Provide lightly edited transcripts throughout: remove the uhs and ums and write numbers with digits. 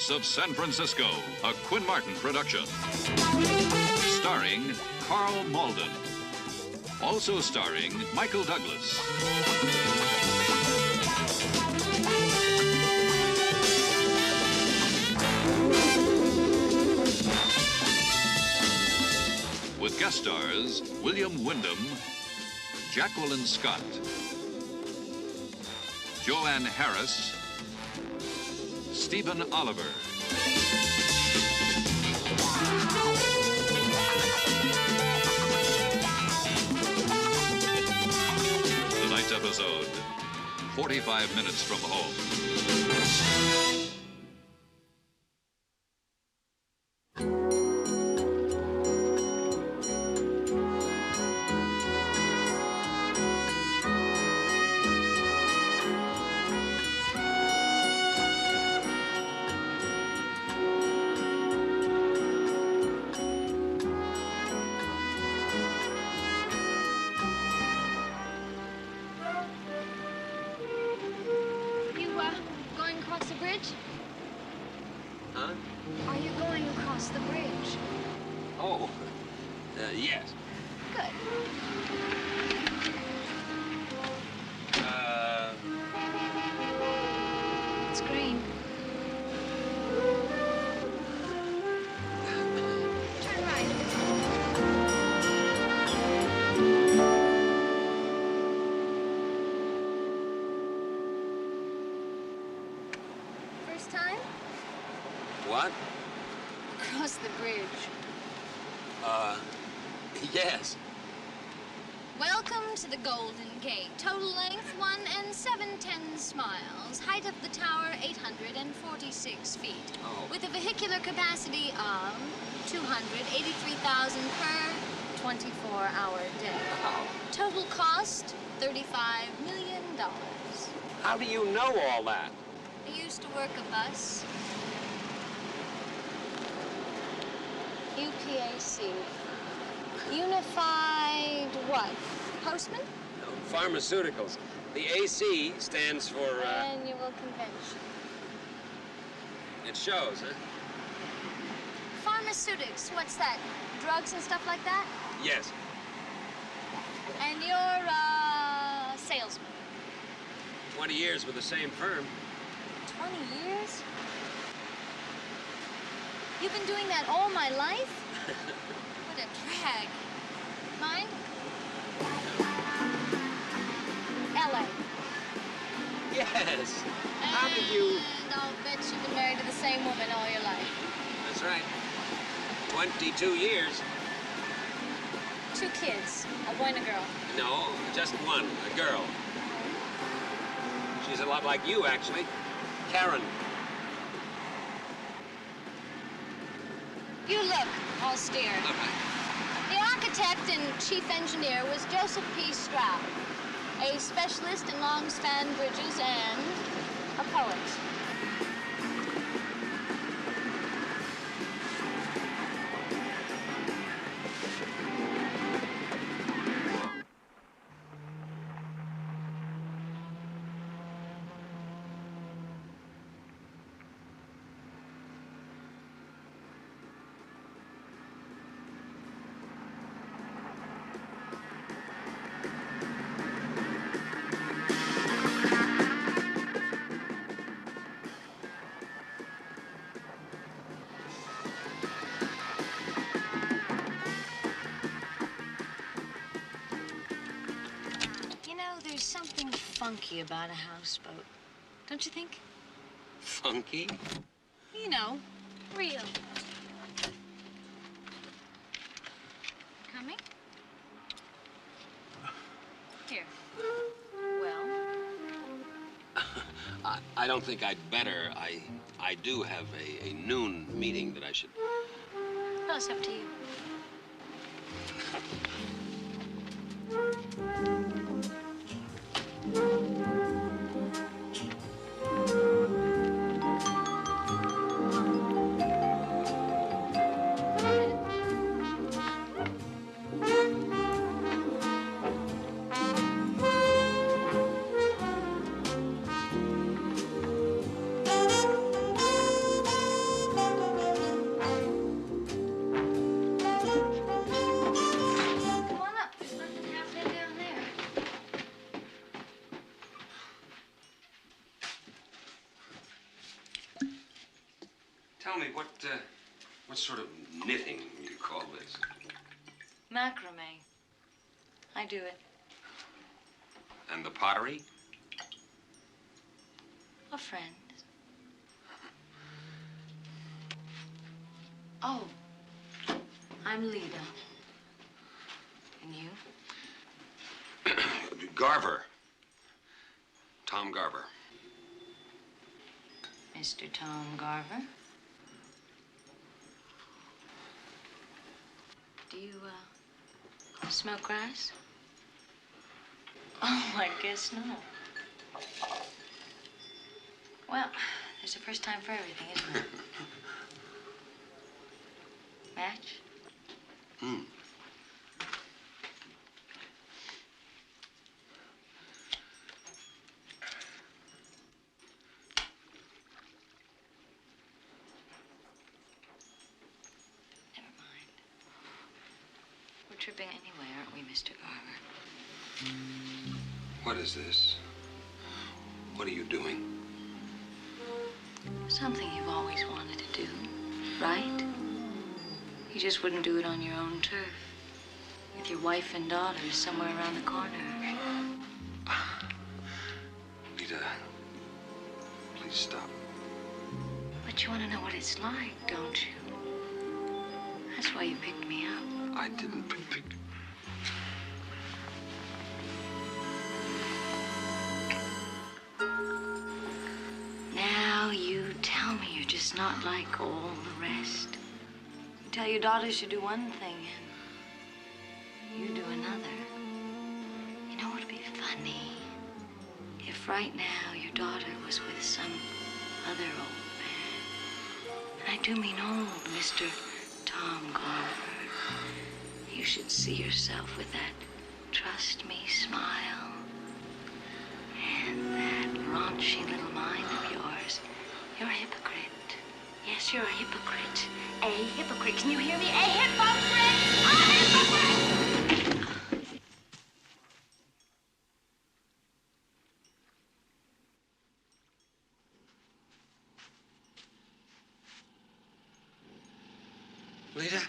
Streets of San Francisco, a Quinn Martin production. Starring Karl Malden. Also starring Michael Douglas. With guest stars William Wyndham, Jacqueline Scott, Joanne Harris, Stephen Oliver. Tonight's episode, 45 Minutes from Home. Huh? Are you going across the bridge? Oh, yes. Good. It's green. Turn right. First time? What? Across the bridge. Yes. Welcome to the Golden Gate. Total length 1 7/10 miles. Height of the tower 846 feet. Oh. With a vehicular capacity of 283,000 per 24-hour day. Wow. Total cost $35 million. How do you know all that? I used to work a bus. UPAC. Unified what? Postman? No, pharmaceuticals. The AC stands for, Annual convention. It shows, huh? Pharmaceutics, what's that? Drugs and stuff like that? Yes. And you're a salesman. 20 years with the same firm. 20 years? You've been doing that all my life? What a drag. Mind? LA. Yes. How did you... And I'll bet you've been married to the same woman all your life. That's right. 22 years. 2 kids, a boy and a girl. No, just one, a girl. She's a lot like you, actually. Karen. You look austere. All right. The architect and chief engineer was Joseph P. Stroud, a specialist in long-span bridges and a poet. There's something funky about a houseboat, don't you think? Funky? You know, real. Coming? Here. Well? I don't think I'd better. I do have a noon meeting that I should... Well, it's up to you. Tell me, what sort of knitting you call this? Macrame. I do it. And the pottery? A friend. Oh, I'm Lida. And you? Garver. Tom Garver. Mr. Tom Garver. Do you, smoke grass? Oh, I guess not. Well, there's a first time for everything, isn't there? Match? Hmm. Never mind. We're tripping anyway, aren't we, Mr. Garver? What is this? What are you doing? Something you've always wanted to do, right? You just wouldn't do it on your own turf. With your wife and daughters somewhere around the corner. Lita, please stop. But you want to know what it's like, don't you? That's why you picked me up. I didn't pick. Now you tell me you're just not like all the rest. You tell your daughters you do one thing and you do another. You know what would be funny? If right now your daughter was with some other old man. And I do mean old, Mr. Tom Garver. You should see yourself with that trust me smile. And that raunchy little mind of yours. You're a hypocrite. Yes, you're a hypocrite. A hypocrite. Can you hear me? A hypocrite! A hypocrite! Lita?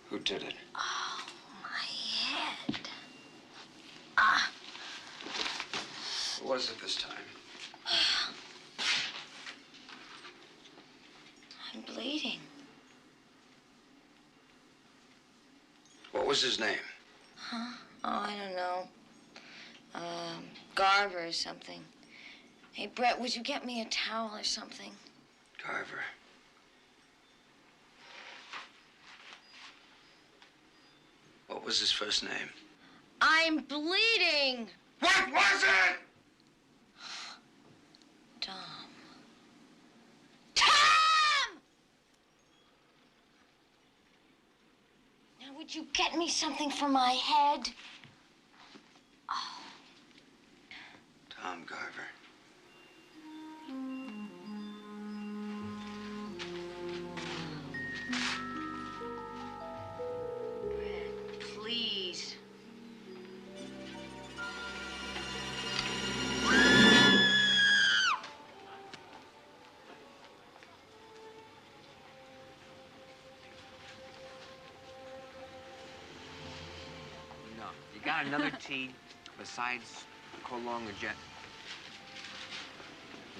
Who did it? Oh, my head. Who was it this time? I'm bleeding. What was his name? Huh? Oh, I don't know. Garver or something. Hey, Brett, would you get me a towel or something? Garver. What was his first name? I'm bleeding! What was it? Tom. Tom! Now, would you get me something for my head? Oh. Tom Garver. Please. No. You got another tea besides Colonga Jet?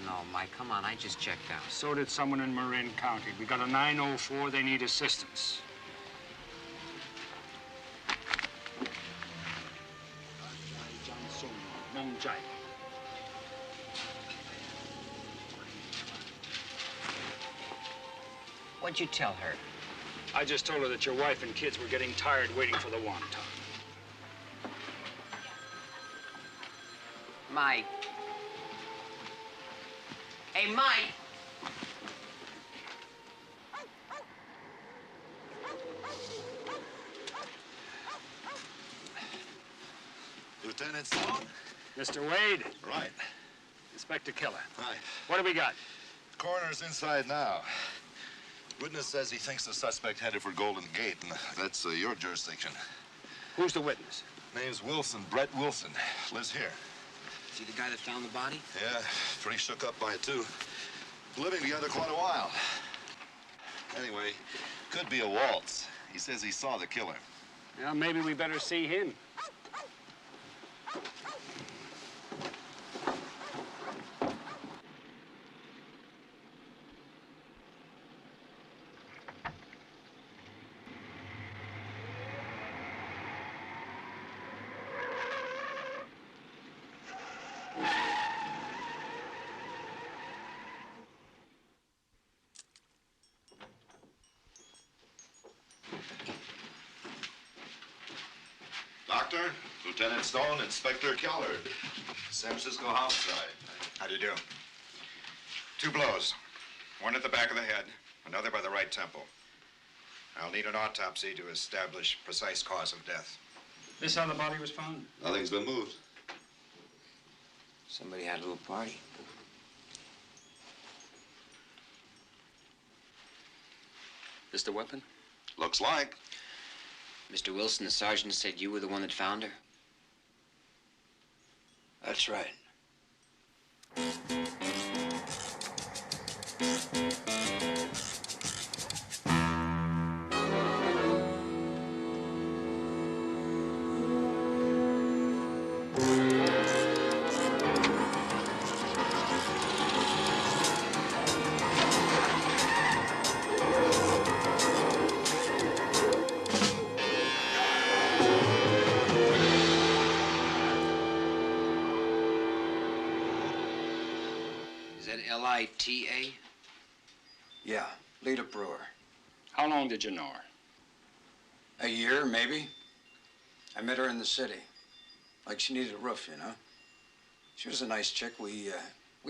No, Mike, come on. I just checked out. So did someone in Marin County. We got a 904. They need assistance. What'd you tell her? I just told her that your wife and kids were getting tired waiting for the wonton. Mike. Hey, Mike! Lieutenant Stone? Mr. Wade, Right. Inspector Keller. Hi. What do we got? Coroner's inside now. Witness says he thinks the suspect headed for Golden Gate, and that's your jurisdiction. Who's the witness? Name's Wilson, Brett Wilson. Lives here. Is he the guy that found the body? Yeah, pretty shook up by it, too. Living together quite a while. Anyway, could be a waltz. He says he saw the killer. Well, maybe we better see him. Doctor, Lieutenant Stone, Inspector Keller. San Francisco homicide. How do you do? 2 blows. One at the back of the head, another by the right temple. I'll need an autopsy to establish precise cause of death. This how the body was found? Nothing's been moved. Somebody had a little party. This the weapon? Looks like. Mr. Wilson, the sergeant said you were the one that found her? That's right. Is that L-I-T-A? Yeah, Lita Brewer. How long did you know her? A year, maybe. I met her in the city. Like she needed a roof, you know. She was a nice chick. We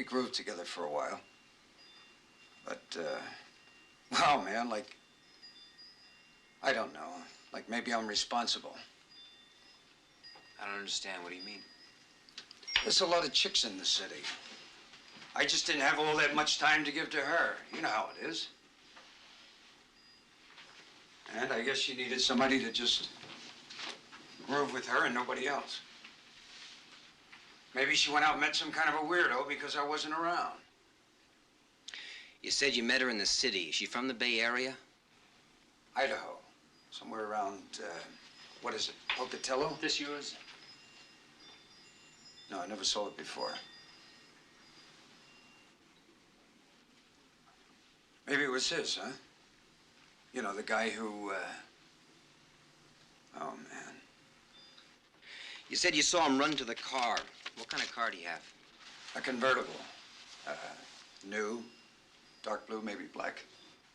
grooved together for a while. But, wow, man, like, I don't know. Like maybe I'm responsible. I don't understand. What do you mean? There's a lot of chicks in the city. I just didn't have all that much time to give to her. You know how it is. And I guess she needed somebody to just groove with her and nobody else. Maybe she went out and met some kind of a weirdo because I wasn't around. You said you met her in the city. Is she from the Bay Area? Idaho. Somewhere around, what is it, Pocatello? This yours? No, I never saw it before. Maybe it was his, huh? You know, the guy who, oh, man. You said you saw him run to the car. What kind of car do you have? A convertible. New, dark blue, maybe black.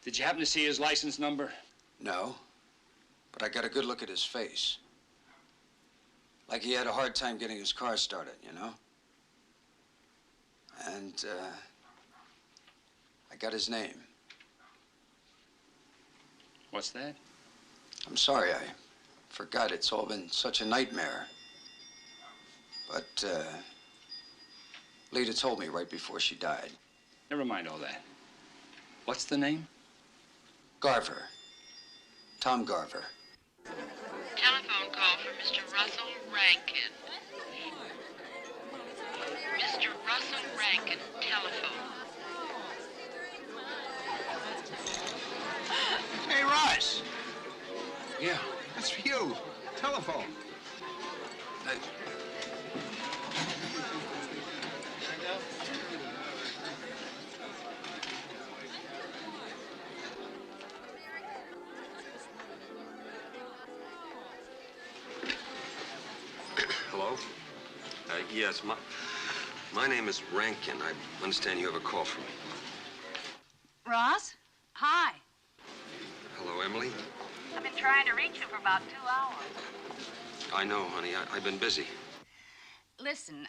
Did you happen to see his license number? No, but I got a good look at his face. Like he had a hard time getting his car started, you know? And, I got his name. What's that? I'm sorry, I forgot. It's all been such a nightmare. But, Lita told me right before she died. Never mind all that. What's the name? Garver. Tom Garver. Telephone call for Mr. Russell Rankin. Mr. Russell Rankin, telephone. Hey, Russ. Yeah. That's for you. Telephone. Hello? Yes, my name is Rankin. I understand you have a call from me. Ross? Hi. Hello, Emily? I've been trying to reach you for about 2 hours. I know, honey. I've been busy. Listen,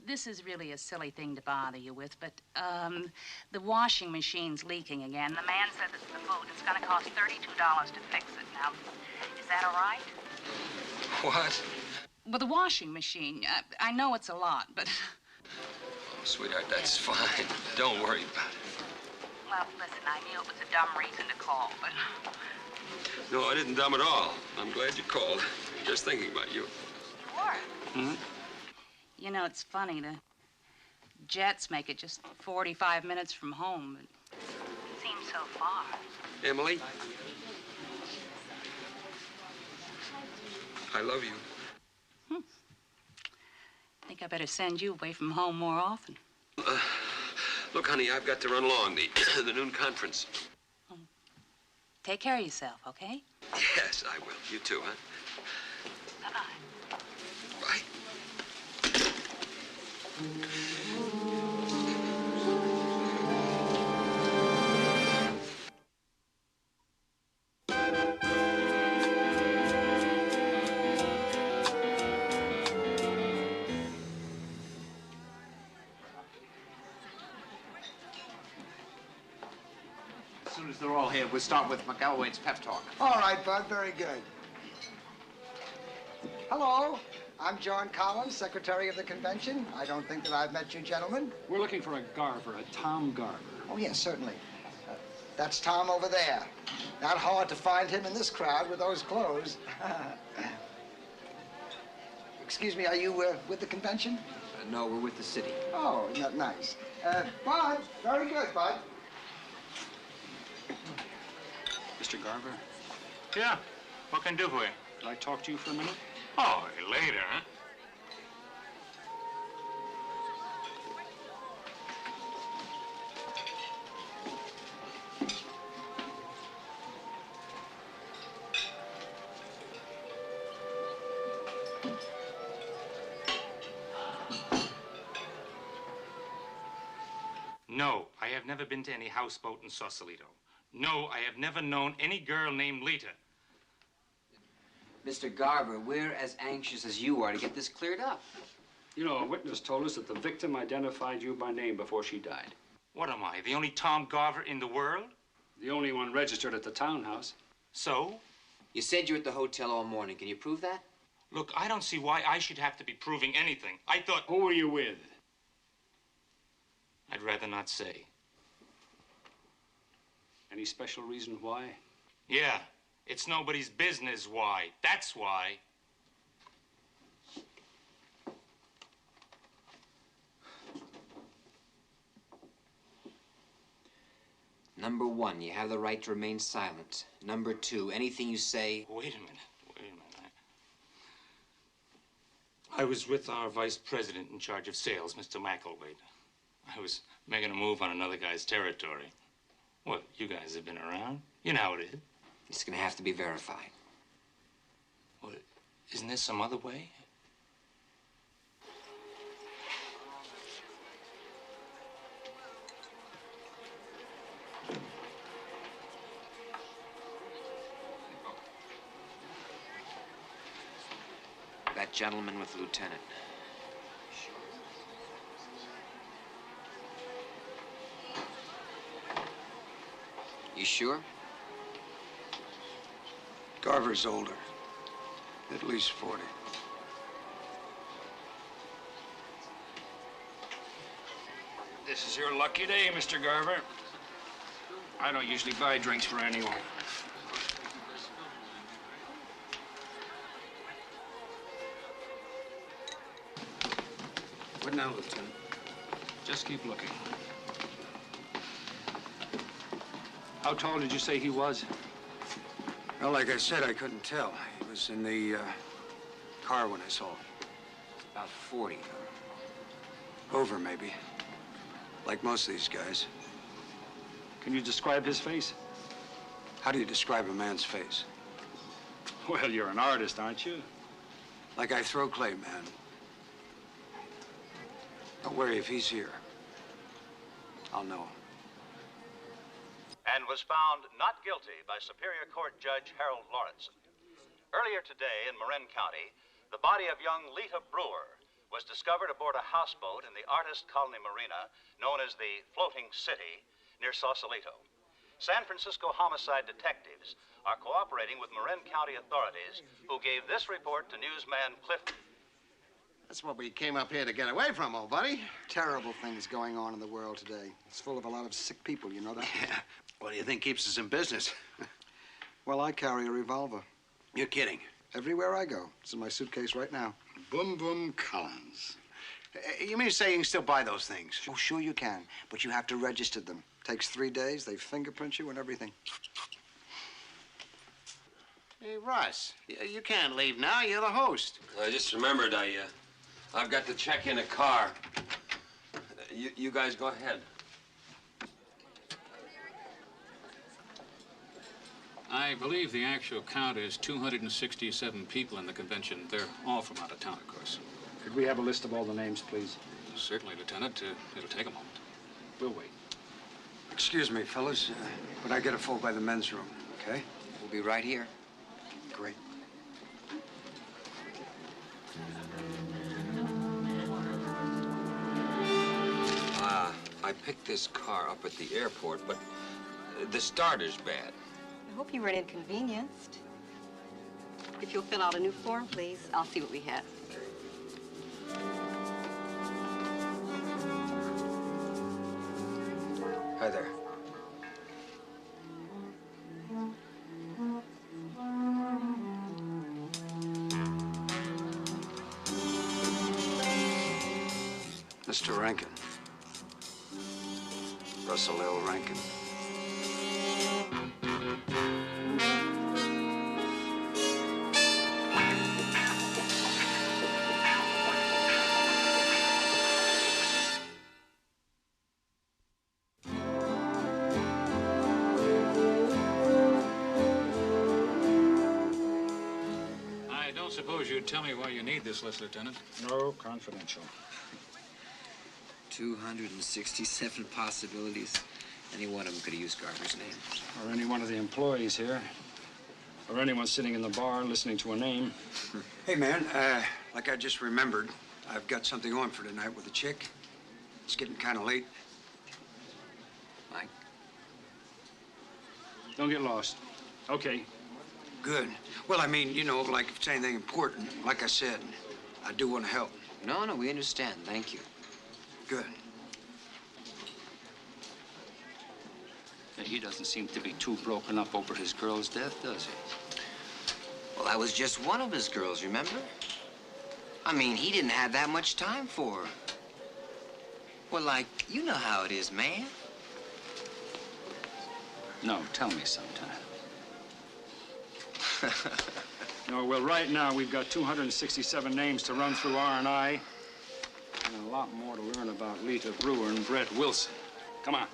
this is really a silly thing to bother you with, but, the washing machine's leaking again. The man said it's the boot. It's gonna cost $32 to fix it. Now, is that all right? What? Well, the washing machine, I know it's a lot, but... Oh, sweetheart, that's fine. Don't worry about it. Well, listen, I knew it was a dumb reason to call, but... No, I didn't dumb at all. I'm glad you called. Just thinking about you. You were? Hmm? You know, it's funny, the Jets make it just 45 minutes from home, but it seems so far. Emily? I love you. I think I better send you away from home more often. Look, honey, I've got to run along the noon conference. Take care of yourself, okay? Yes, I will. You too, huh? Bye-bye. Bye. As soon as they're all here, we'll start with McElwain's pep talk. All right, Bud, very good. Hello, I'm John Collins, Secretary of the Convention. I don't think that I've met you gentlemen. We're looking for a Garver, a Tom Garver. Oh, yes, certainly. That's Tom over there. Not hard to find him in this crowd with those clothes. Excuse me, are you with the convention? No, we're with the city. Oh, not nice. Bud, very good, Bud. Mr. Garver? Yeah. What can I do for you? Can I talk to you for a minute? Oh, later, huh? No, I have never been to any houseboat in Sausalito. No, I have never known any girl named Lita. Mr. Garver, we're as anxious as you are to get this cleared up. You know, a witness told us that the victim identified you by name before she died. What am I, the only Tom Garver in the world? The only one registered at the townhouse. So? You said you were at the hotel all morning. Can you prove that? Look, I don't see why I should have to be proving anything. I thought... Who were you with? I'd rather not say. Any special reason why? Yeah, it's nobody's business why. That's why. Number one, you have the right to remain silent. Number two, anything you say... Wait a minute. I was with our vice president in charge of sales, Mr. McElwain. I was making a move on another guy's territory. Well, you guys have been around. You know how it is. It's gonna have to be verified. Well, isn't there some other way? That gentleman with the lieutenant. You sure? Garver's older. At least 40. This is your lucky day, Mr. Garver. I don't usually buy drinks for anyone. What now, Lieutenant? Just keep looking. How tall did you say he was? Well, like I said, I couldn't tell. He was in the car when I saw him. About 40. Over, maybe. Like most of these guys. Can you describe his face? How do you describe a man's face? Well, you're an artist, aren't you? Like I throw clay, man. Don't worry, if he's here, I'll know. And was found not guilty by Superior Court Judge Harold Lawrenson. Earlier today in Marin County, the body of young Lita Brewer was discovered aboard a houseboat in the Artist Colony Marina, known as the Floating City, near Sausalito. San Francisco homicide detectives are cooperating with Marin County authorities, who gave this report to newsman Cliff. That's what we came up here to get away from, old buddy. Terrible things going on in the world today. It's full of a lot of sick people, you know that? Yeah. What do you think keeps us in business? Well, I carry a revolver. You're kidding. Everywhere I go. It's in my suitcase right now. Boom Boom Collins. You mean to say you can still buy those things? Oh, sure you can, but you have to register them. Takes 3 days, they fingerprint you and everything. Hey, Russ, you can't leave now. You're the host. I just remembered I've got to check in a car. You guys go ahead. I believe the actual count is 267 people in the convention. They're all from out of town, of course. Could we have a list of all the names, please? Certainly, Lieutenant. It'll take a moment. We'll wait. Excuse me, fellas, but I get a full by the men's room, okay? We'll be right here. Great. I picked this car up at the airport, but the starter's bad. I hope you weren't inconvenienced. If you'll fill out a new form, please, I'll see what we have. Hi there. Mr. Rankin. Russell L. Rankin. I don't suppose you'd tell me why you need this list, Lieutenant? No, confidential. 267 possibilities. Any one of them could have used Garver's name. Or any one of the employees here. Or anyone sitting in the bar listening to a name. Hey, man, like I just remembered, I've got something on for tonight with a chick. It's getting kind of late. Mike? Don't get lost. Okay. Good. Well, I mean, you know, like if it's anything important, like I said, I do want to help. No, we understand. Thank you. Good. He doesn't seem to be too broken up over his girl's death, does he? Well, that was just one of his girls, remember? I mean, he didn't have that much time for her. Well, like, you know how it is, man. No, tell me sometime. No, well, right now we've got 267 names to run through R&I. And a lot more to learn about Lita Brewer and Brett Wilson. Come on.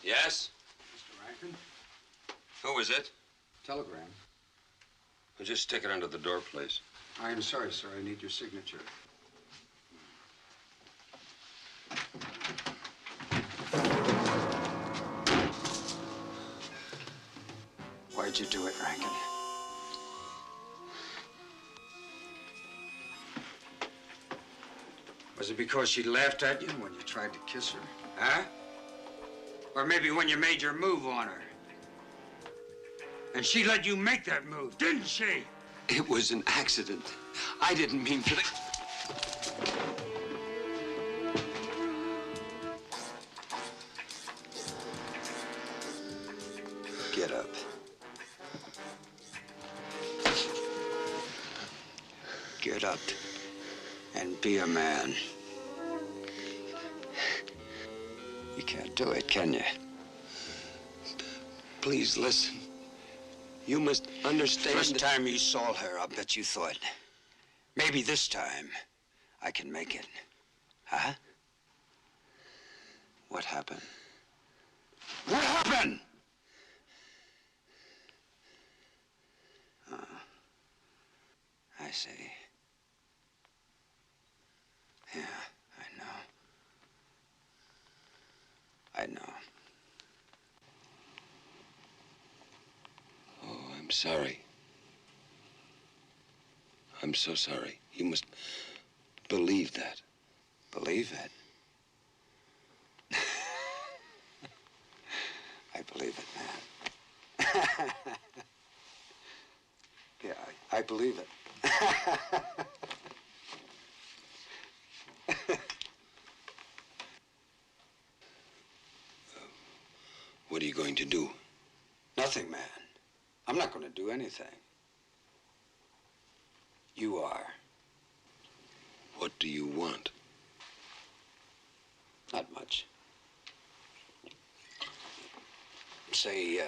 Yes? Mr. Rankin? Who is it? Telegram. Well, just stick it under the door, please. I am sorry, sir. I need your signature. Why'd you do it, Rankin? Was it because she laughed at you when you tried to kiss her? Huh? Or maybe when you made your move on her? And she let you make that move, didn't she? It was an accident. I didn't mean for the... Get up. Get up and be a man. You can't do it, can you? Please listen. You must understand. First time you saw her, I bet you thought, maybe this time I can make it. Huh? What happened? What happened? I see. Yeah, I know. Oh, I'm sorry. I'm so sorry. You must believe that. Believe it? I believe it, man. Yeah, I believe it. What are you going to do? Nothing, man. I'm not going to do anything. You are. What do you want? Not much. Say,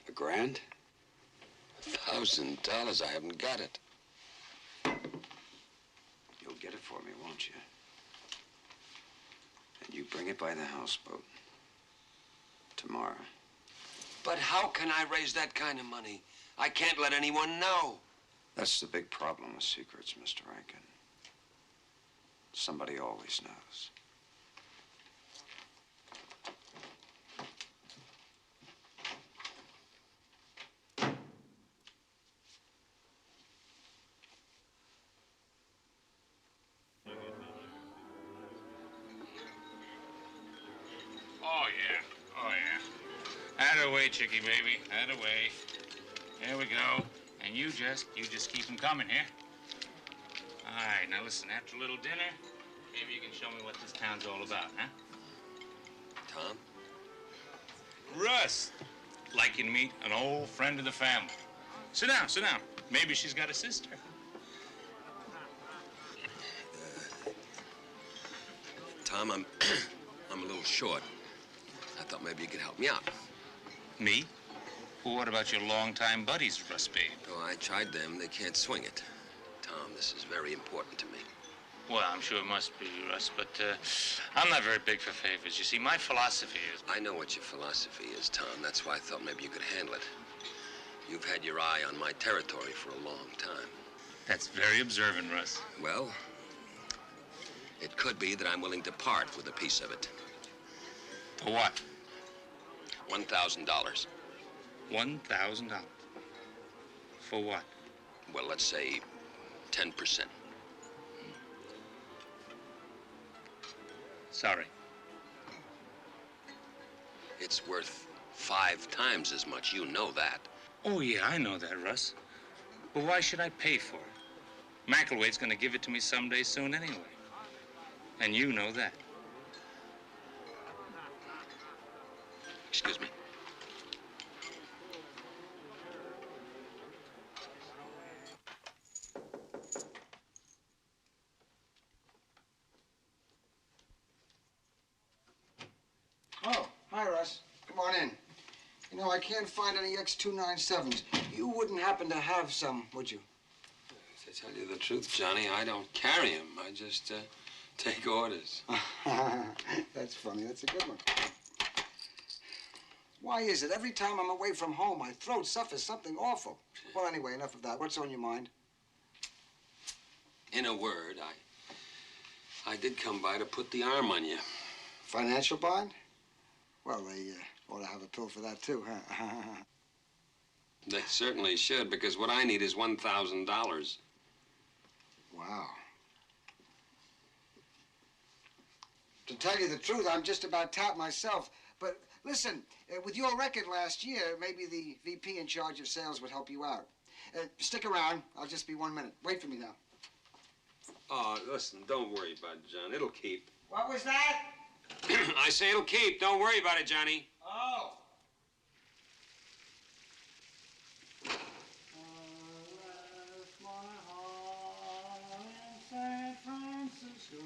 $1,000? $1,000? I haven't got it. You'll get it for me, won't you? And you bring it by the houseboat. Tomorrow. But how can I raise that kind of money? I can't let anyone know. That's the big problem with secrets, Mr. Rankin. Somebody always knows. Oh, yeah. Atta-way, chickie baby. Atta-way. There we go. And you just keep them coming here. All right, now listen, after a little dinner, maybe you can show me what this town's all about, huh? Tom? Russ. Like you to meet an old friend of the family. Sit down, sit down. Maybe she's got a sister. Tom, I'm a little short. I thought maybe you could help me out. Me? Well, what about your longtime buddies, Russ Babe? Oh, I tried them. They can't swing it. Tom, this is very important to me. Well, I'm sure it must be, Russ, but I'm not very big for favors. You see, my philosophy is... I know what your philosophy is, Tom. That's why I thought maybe you could handle it. You've had your eye on my territory for a long time. That's very observant, Russ. Well, it could be that I'm willing to part with a piece of it. For what? $1,000. $1,000? For what? Well, let's say 10%. Sorry. It's worth 5 times as much. You know that. Oh, yeah, I know that, Russ. But why should I pay for it? McElwade's gonna give it to me someday soon anyway. And you know that. Excuse me. Oh, hi, Russ. Come on in. You know, I can't find any X297s. You wouldn't happen to have some, would you? To tell you the truth, Johnny, I don't carry them. I just take orders. That's funny. That's a good one. Why is it every time I'm away from home, my throat suffers something awful? Well, anyway, enough of that. What's on your mind? In a word, I did come by to put the arm on you. Financial bond? Well, ought to have a pill for that, too, huh? They certainly should, because what I need is $1,000. Wow. To tell you the truth, I'm just about tapped myself. But listen, with your record last year, maybe the VP in charge of sales would help you out. Stick around. I'll just be 1 minute. Wait for me now. Oh, listen, don't worry about it, John. It'll keep. What was that? I say it'll keep. Don't worry about it, Johnny. Oh. San Francisco.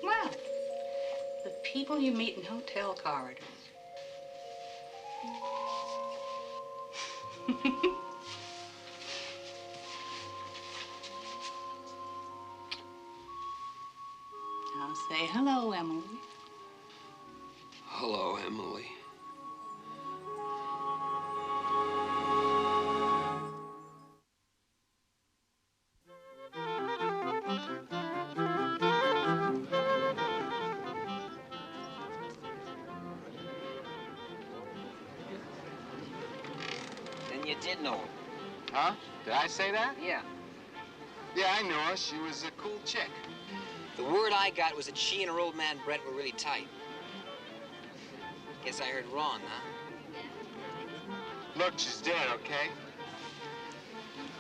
Well, the people you meet in hotel corridors. I'll say hello, Emily. Hello, Emily. Then you did know her. Huh? Did I say that? Yeah. Yeah, I knew her. She was a cool chick. The word I got was that she and her old man Brett were really tight. Guess I heard wrong, huh? Look, she's dead, okay?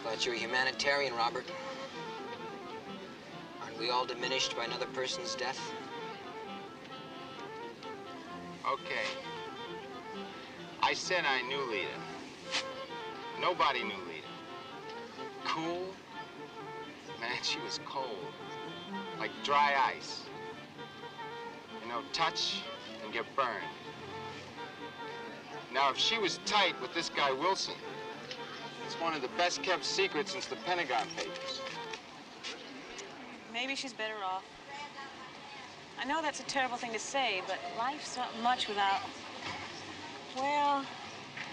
Thought you were a humanitarian, Robert. Aren't we all diminished by another person's death? Okay. I said I knew Lita. Nobody knew Lita. Cool? Man, she was cold. Like dry ice. You know, touch and get burned. Now, if she was tight with this guy Wilson, it's one of the best kept secrets since the Pentagon Papers. Maybe she's better off. I know that's a terrible thing to say, but life's not much without, well,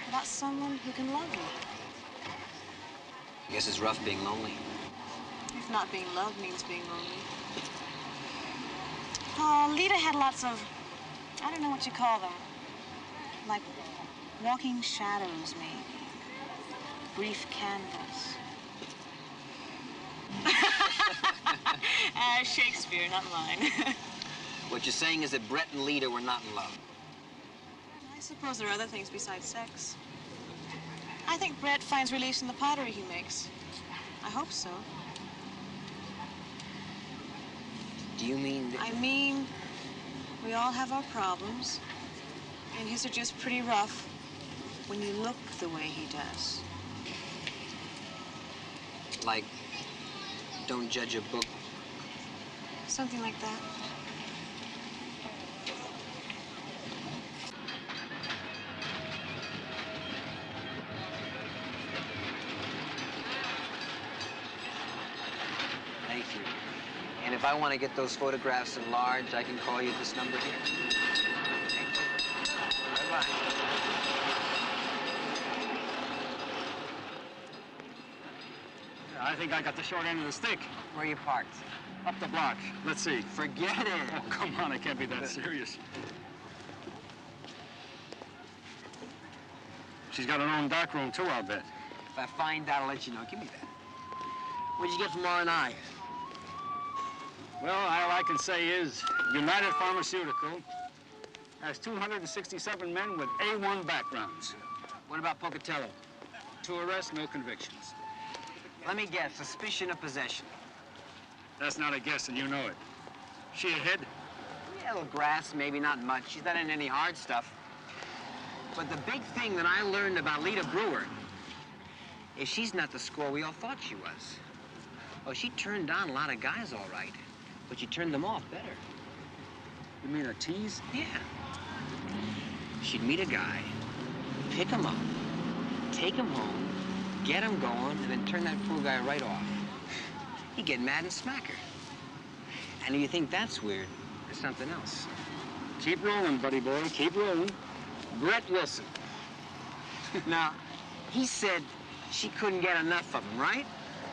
without someone who can love you. I guess it's rough being lonely. If not being loved means being lonely. Oh, Lita had lots of, I don't know what you call them. Like walking shadows, maybe. Brief candles. Shakespeare, not mine. What you're saying is that Brett and Lita were not in love. I suppose there are other things besides sex. I think Brett finds release in the pottery he makes. I hope so. Do you mean that... I mean, we all have our problems. And his are just pretty rough when you look the way he does. Like, don't judge a book. Something like that. Thank you. And if I want to get those photographs enlarged, I can call you at this number here. Bye-bye. I think I got the short end of the stick. Where are you parked? Up the block. Let's see. Forget it. Oh, come on, it can't be that serious. She's got her own dark room, too, I'll bet. If I find out, I'll let you know. Give me that. What'd you get from R&I? Well, all I can say is United Pharmaceutical has 267 men with A1 backgrounds. What about Pocatello? 2 arrests, no convictions. Let me guess, suspicion of possession. That's not a guess, and you know it. She ahead? Yeah, a little grass, maybe not much. She's not in any hard stuff. But the big thing that I learned about Lita Brewer is she's not the score we all thought she was. Oh, she turned down a lot of guys, all right, but she turned them off better. You mean a tease? Yeah. She'd meet a guy, pick him up, take him home, get him going, and then turn that poor guy right off. He'd get mad and smack her. And if you think that's weird, there's something else. Keep rolling, buddy boy, keep rolling. Brett Wilson. Now, he said she couldn't get enough of him, right?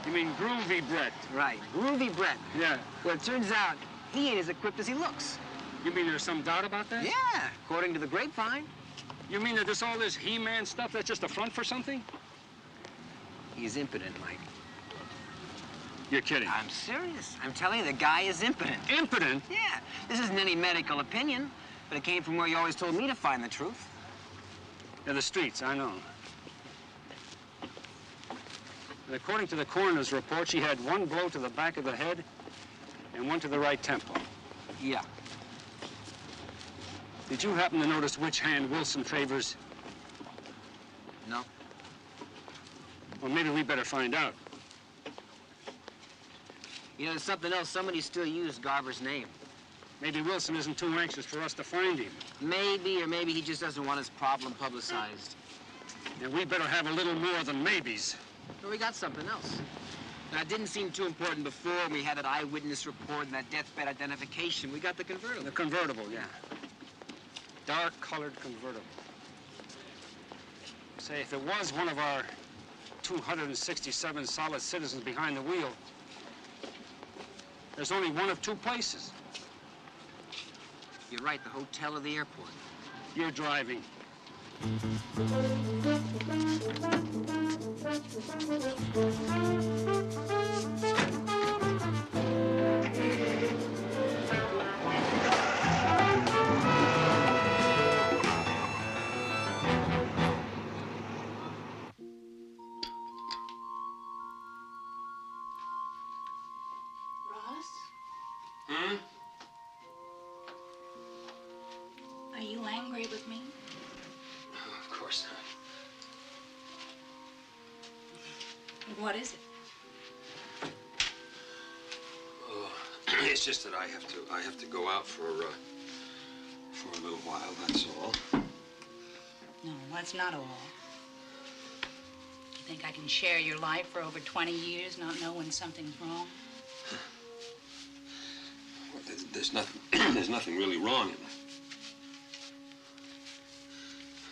You mean Groovy Brett? Right, Groovy Brett. Yeah. Well, it turns out he ain't as equipped as he looks. You mean there's some doubt about that? Yeah, according to the grapevine. You mean that all this He-Man stuff, that's just a front for something? He's impotent, Mike. You're kidding. I'm serious. I'm telling you, the guy is impotent. Impotent? Yeah. This isn't any medical opinion, but it came from where you always told me to find the truth. Yeah, the streets, I know. And according to the coroner's report, she had one blow to the back of the head and one to the right temple. Yeah. Did you happen to notice which hand Wilson favors? No. Well, maybe we better find out. You know, there's something else. Somebody still used Garver's name. Maybe Wilson isn't too anxious for us to find him. Maybe, or maybe he just doesn't want his problem publicized. And we better have a little more than maybes. Well, we got something else. Now, it didn't seem too important before. We had that eyewitness report and that deathbed identification. We got the convertible. The convertible, yeah. Dark-colored convertible. Say, if it was one of our 267 solid citizens behind the wheel, there's only one of two places. You're right, the hotel or the airport. You're driving. Hmm? Are you angry with me? Of course not. What is it? Oh, it's just that I have to go out for a little while, that's all. No, that's not all. You think I can share your life for over 20 years, not know when something's wrong? Well, there's nothing, there's nothing really wrong in that.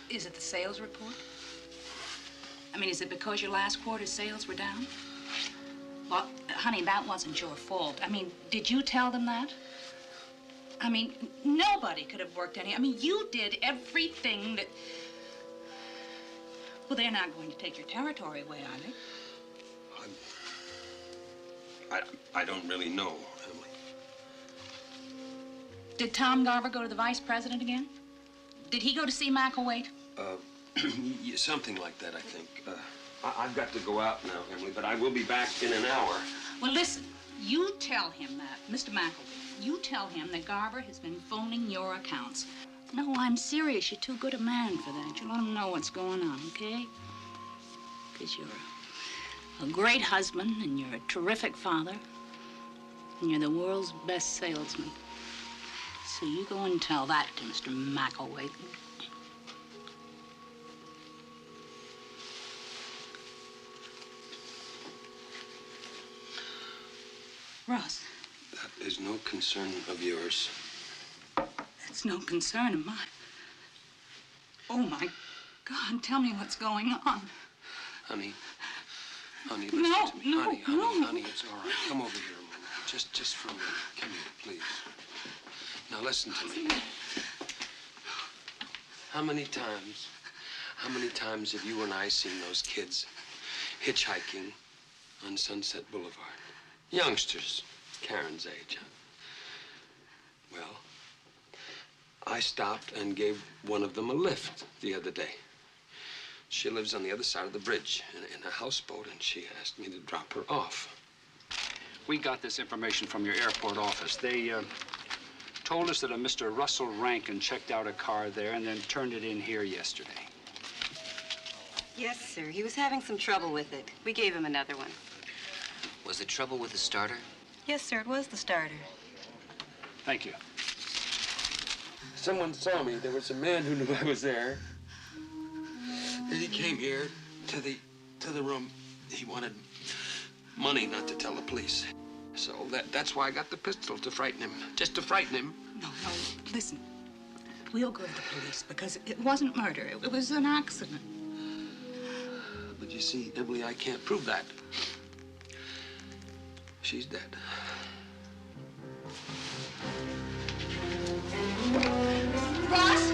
Is it the sales report? I mean, is it because your last quarter's sales were down? Well, honey, that wasn't your fault. I mean, did you tell them that? I mean, nobody could have worked any. I mean, you did everything that... Well, they're not going to take your territory away, are they? I don't really know, Emily. Did Tom Garver go to the vice president again? Did he go to see McElwaite? Yeah, something like that, I think. I've got to go out now, Emily, but I will be back in an hour. Well, listen, you tell him that, Mr. McElwaite, you tell him that Garver has been phoning your accounts. No, I'm serious. You're too good a man for that. You let him know what's going on, okay? Because you're a great husband, and you're a terrific father, and you're the world's best salesman. So you go and tell that to Mr. McElwaite. Ross. That is no concern of yours. It's no concern of mine. Oh, my God, tell me what's going on. Honey, listen to me. Honey, it's all right. Come over here a moment. Just for a minute. Come here, please. Now, listen to me. How many times have you and I seen those kids hitchhiking on Sunset Boulevard? Youngsters, Karen's age, huh? Well, I stopped and gave one of them a lift the other day. She lives on the other side of the bridge in a houseboat, and she asked me to drop her off. We got this information from your airport office. They told us that a Mr. Russell Rankin checked out a car there and then turned it in here yesterday. Yes, sir. He was having some trouble with it. We gave him another one. Was the trouble with the starter? Yes, sir. It was the starter. Thank you. Someone saw me. There was a man who knew I was there. And he came here to the room. He wanted money not to tell the police. So that's why I got the pistol, to frighten him. Just to frighten him. No, listen. We'll go to the police because it wasn't murder. It was an accident. But you see, Emily, I can't prove that. She's dead. Ross!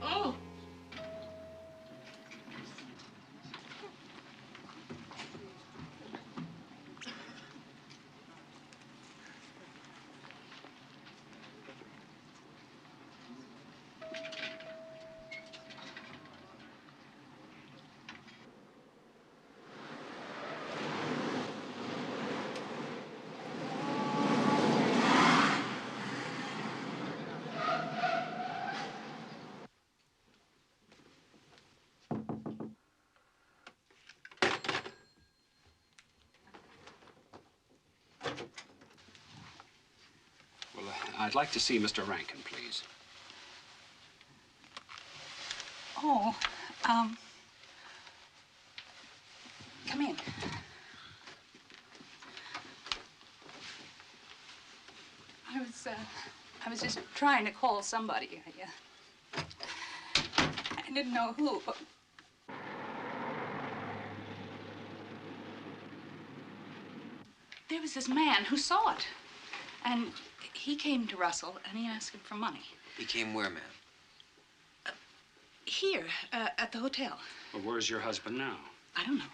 Oh. Well, I'd like to see Mr. Rankin, please. Oh, come in. I was just trying to call somebody. I didn't know who. There was this man who saw it. And he came to Russell and he asked him for money. He came where, ma'am? Here, at the hotel. Well, where's your husband now? I don't know.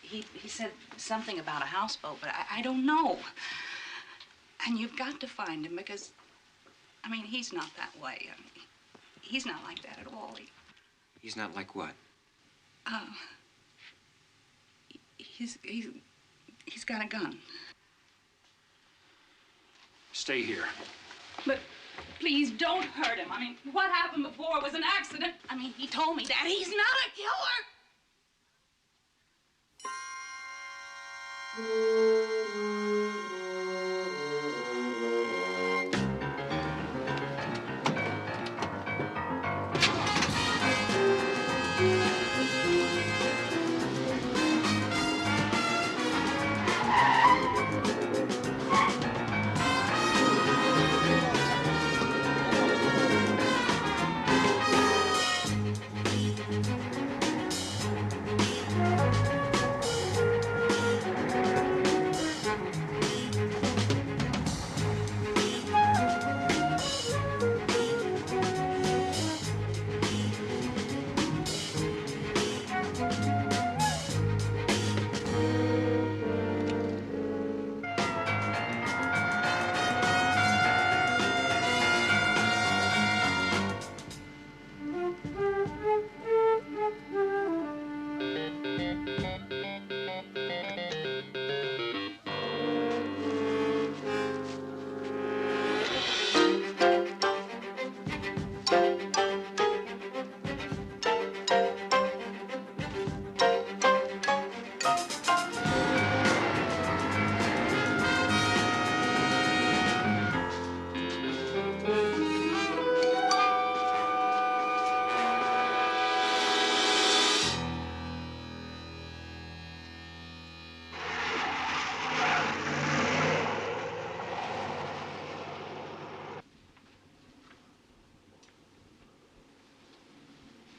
He said something about a houseboat, but I don't know. And you've got to find him because, I mean, he's not that way. I mean, he's not like that at all. He's not like what? He's got a gun. Stay here. But please don't hurt him. I mean, what happened before was an accident. I mean, he told me that. He's not a killer.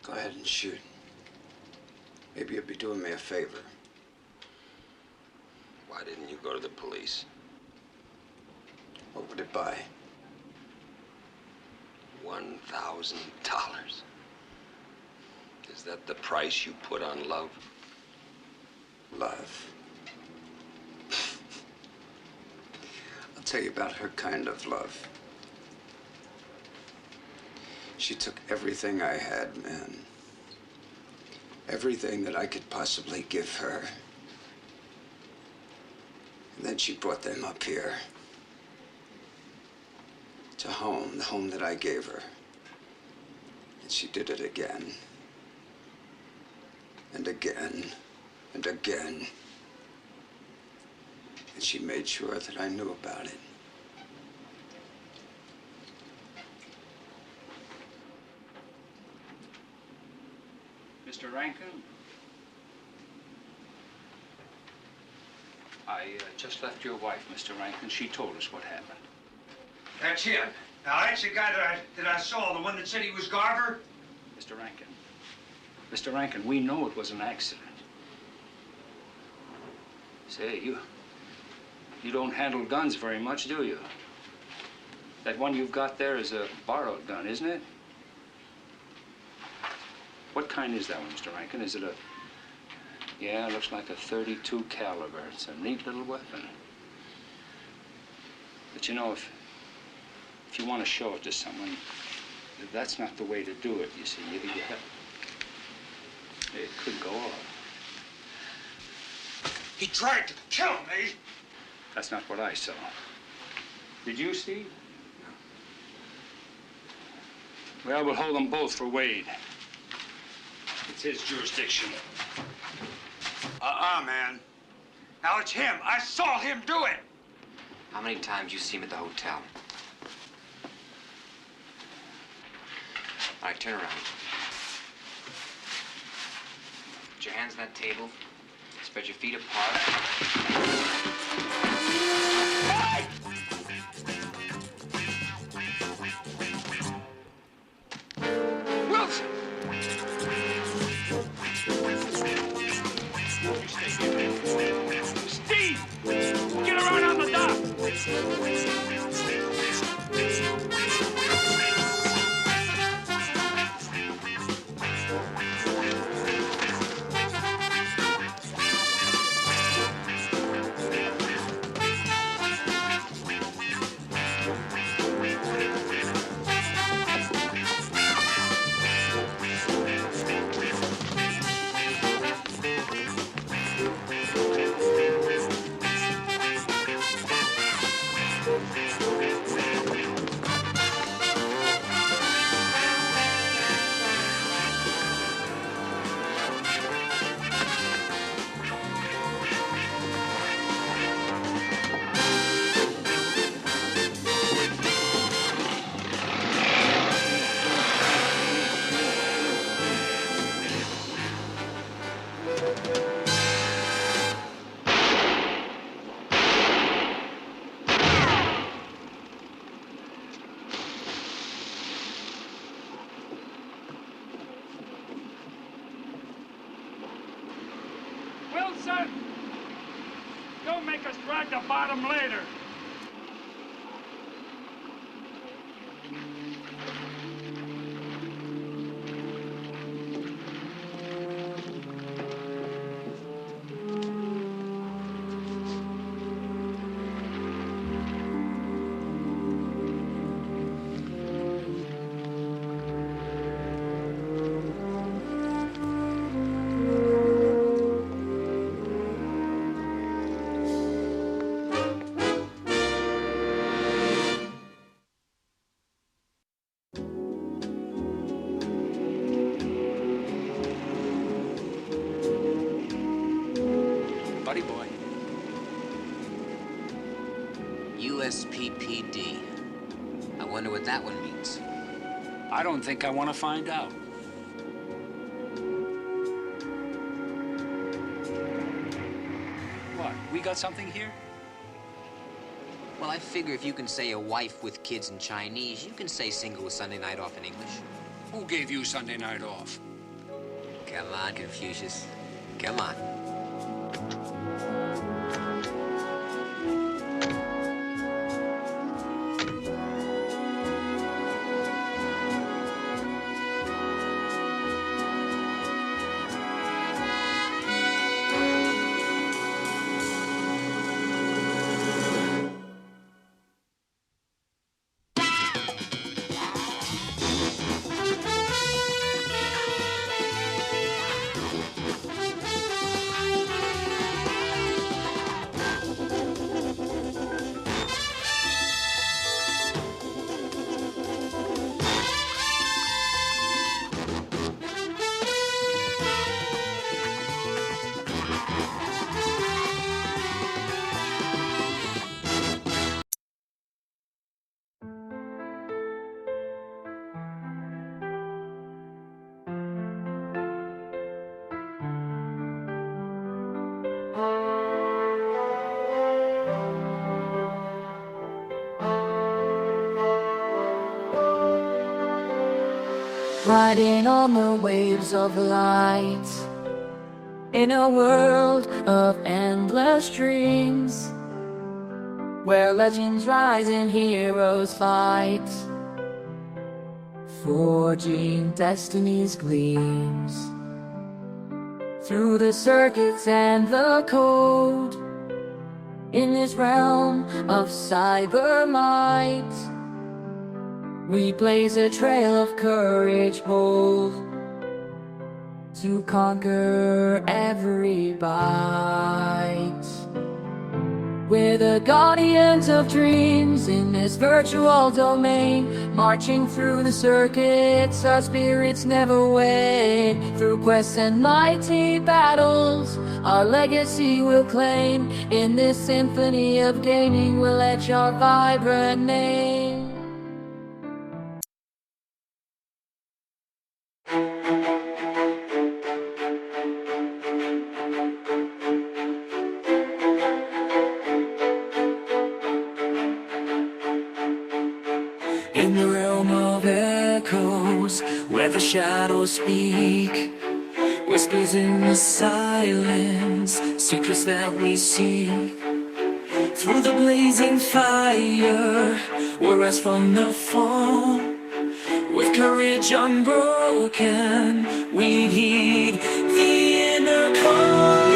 Go ahead and shoot. Maybe you'll be doing me a favor. Why didn't you go to the police? What would it buy? $1,000. Is that the price you put on love? Love. I'll tell you about her kind of love. She took everything I had, man. everything that I could possibly give her. And then she brought them up here. To home, the home that I gave her. And she did it again. And again. And again. And she made sure that I knew about it. Mr. Rankin? I just left your wife, Mr. Rankin. She told us what happened. That's him. Now, that's the guy that I saw, the one that said he was Garver? Mr. Rankin. Mr. Rankin, we know it was an accident. Say, you don't handle guns very much, do you? That one you've got there is a borrowed gun, isn't it? What kind is that one, Mr. Rankin? Is it a... Yeah, it looks like a .32 caliber. It's a neat little weapon. But you know, if you want to show it to someone, that's not the way to do it, you see. It could go off. He tried to kill me. That's not what I saw. Did you, Steve? No. Well, we'll hold them both for Wade. It's his jurisdiction. Man. Now, it's him. I saw him do it. How many times you see him at the hotel? All right, turn around. Put your hands on that table. Spread your feet apart. Wilson! Steve! Get around on the dock! Wilson! Don't make us drag the bottom later. Buddy boy. USPPD. I wonder what that one means. I don't think I want to find out. What, we got something here? Well, I figure if you can say a wife with kids in Chinese, you can say single with Sunday night off in English. Who gave you Sunday night off? Come on, Confucius. Come on. riding on the waves of light, in a world of endless dreams, where legends rise and heroes fight, forging destiny's gleams. Through the circuits and the code, in this realm of cyber might, we blaze a trail of courage bold, to conquer every bite. We're the guardians of dreams in this virtual domain, marching through the circuits, our spirits never wane. Through quests and mighty battles, our legacy we'll claim. In this symphony of gaming, we'll etch our vibrant name. In the realm of echoes, where the shadows speak, whispers in the silence, secrets that we seek. Through the blazing fire, we'll rise from the fall. With courage unbroken, we heed the inner call.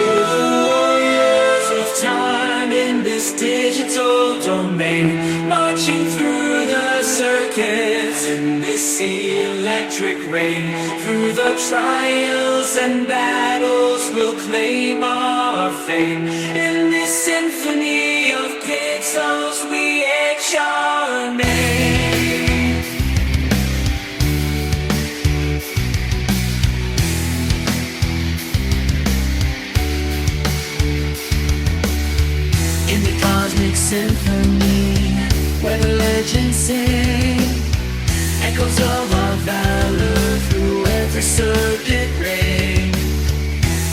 Warriors of time in this digital domain, marching through the circuits in this electric rain. Through the trials and battles, we'll claim our fame. In this symphony of pixels, we etch our name. In the cosmic symphony, where the legends sing, echoes of our valor through every circuit ring.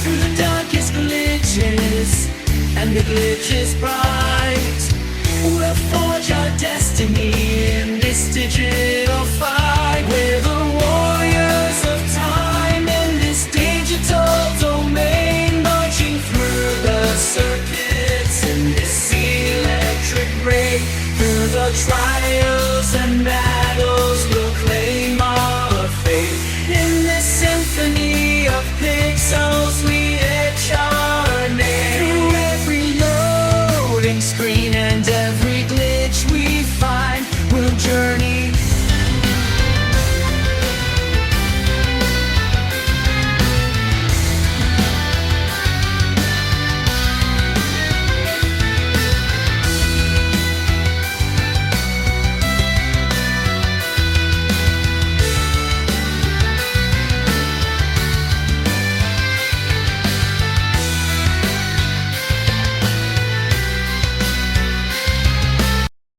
Through the darkest glitches and the glitches bright, we'll forge our destiny in this digital fight. We're the warriors of time in this digital domain, marching through the circuits in this electric ray. Through the trials